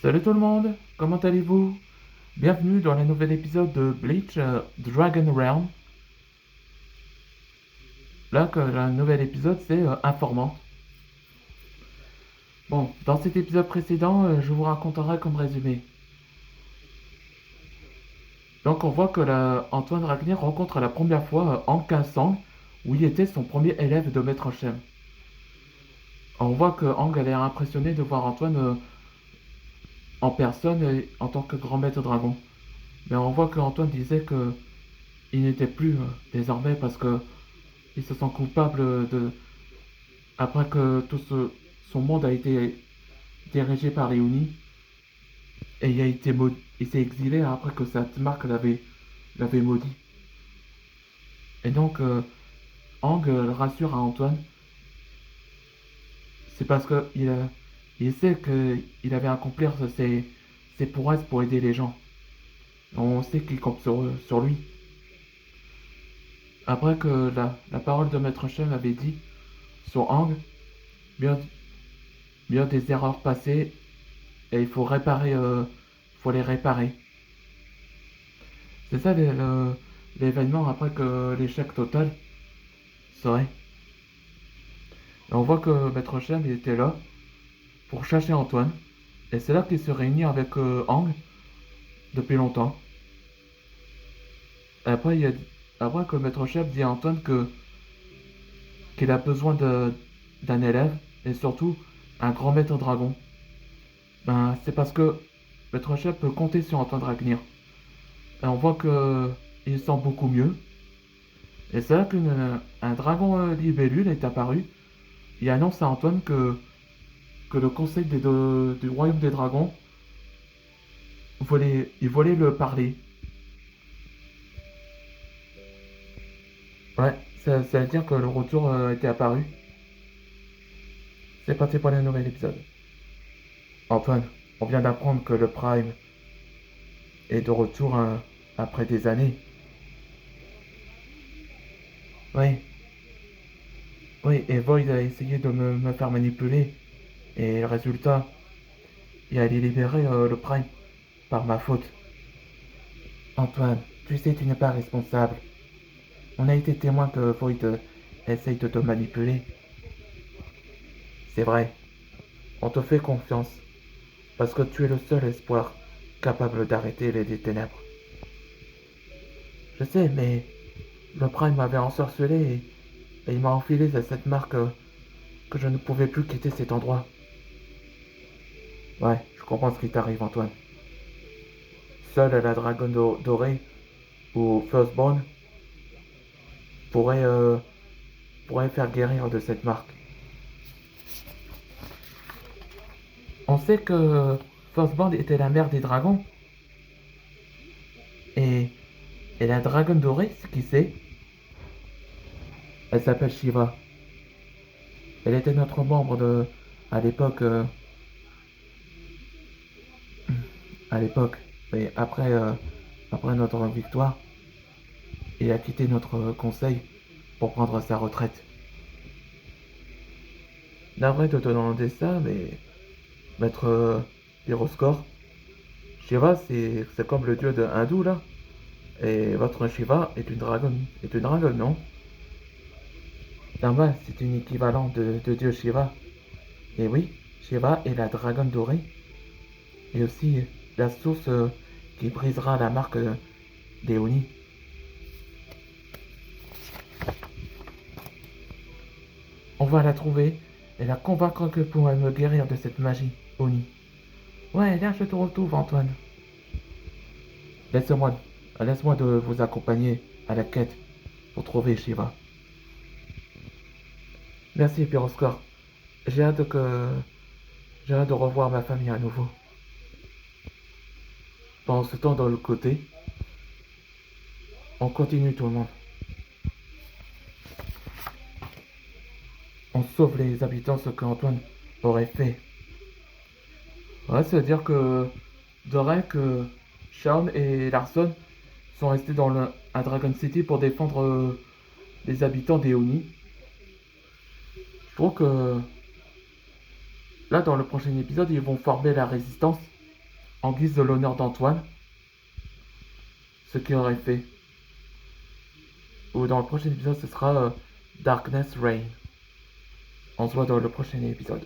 Salut tout le monde, comment allez-vous? Bienvenue dans le nouvel épisode de Bleach Dragon Realm. Là, que le nouvel épisode, c'est informant. Bon, dans cet épisode précédent, je vous raconterai comme résumé. Donc, on voit que Antoine Ragnier rencontre la première fois Hank Sang, où il était son premier élève de Maître Shem. On voit que Hank elle est impressionné de voir Antoine en personne et en tant que grand maître dragon. Mais on voit que Antoine disait que il n'était plus désormais parce que il se sent coupable de après que son monde a été dirigé par les Unis et il s'est exilé après que cette marque l'avait maudit. Et donc, Ang rassure à Antoine, c'est parce que il sait qu'il avait accompli ses prouesses pour aider les gens. On sait qu'il compte sur lui. Après que la parole de Maître Shem avait dit sur Ang, bien, bien des erreurs passées et il faut faut les réparer. C'est ça l'événement après que l'échec total serait. Et on voit que Maître Chef il était là pour chercher Antoine. Et c'est là qu'il se réunit avec Ang depuis longtemps. Et après que Maître Chef dit à Antoine qu'il a besoin d'un élève et surtout un grand maître dragon. Ben, c'est parce que Maître Chef peut compter sur Antoine Dragnir. Et on voit qu'il sent beaucoup mieux. Et c'est là qu'un dragon libellule est apparu. Il annonce à Antoine que le conseil du royaume des dragons voulait le parler. Ouais, ça veut dire que le retour était apparu. C'est parti pour le nouvel épisode. Antoine, on vient d'apprendre que le Prime est de retour après des années. Oui, oui, et Void a essayé de me faire manipuler. Et le résultat, il allait libérer le Prime par ma faute. Antoine, tu sais, tu n'es pas responsable. On a été témoin que Void essaye de te manipuler. C'est vrai, on te fait confiance, parce que tu es le seul espoir capable d'arrêter les ténèbres. Je sais, mais le Prime m'avait ensorcelé et il m'a enfilé à cette marque que je ne pouvais plus quitter cet endroit. Ouais, je comprends ce qui t'arrive, Antoine. Seule la dragonne dorée ou Firstborn pourrait, euh, pourrait faire guérir de cette marque. On sait que Firstborn était la mère des dragons. Et, et la dragonne dorée, ce qui c'est, elle s'appelle Shiva. Elle était notre membre à l'époque, à l'époque. Mais après notre victoire, il a quitté notre conseil pour prendre sa retraite. Navré de te demander ça, mais maître Pyroscore, Shiva c'est comme le dieu de hindou là. Et votre Shiva est une dragonne, non? Dharma, c'est une équivalent de dieu Shiva. Et oui, Shiva est la dragonne dorée. Et aussi la source qui brisera la marque d'Eoni. On va la trouver et la convaincre que pourrait me guérir de cette magie, Oni. Ouais, là je te retrouve, Antoine. Laisse-moi laisse-moi de vous accompagner à la quête pour trouver Shiva. Merci, Pyroscore. J'ai hâte que j'ai hâte de revoir ma famille à nouveau. Pendant ce temps, dans le côté, on continue tout le monde. On sauve les habitants, ce qu'Antoine aurait fait. Ouais, ça veut dire que Dorek, Shaun et Larson sont restés à Dragon City pour défendre les habitants des Oni. Je trouve que là, dans le prochain épisode, ils vont former la résistance en guise de l'honneur d'Antoine ce qu'il aurait fait. Ou dans le prochain épisode, ce sera Darkness Reign. On se voit dans le prochain épisode.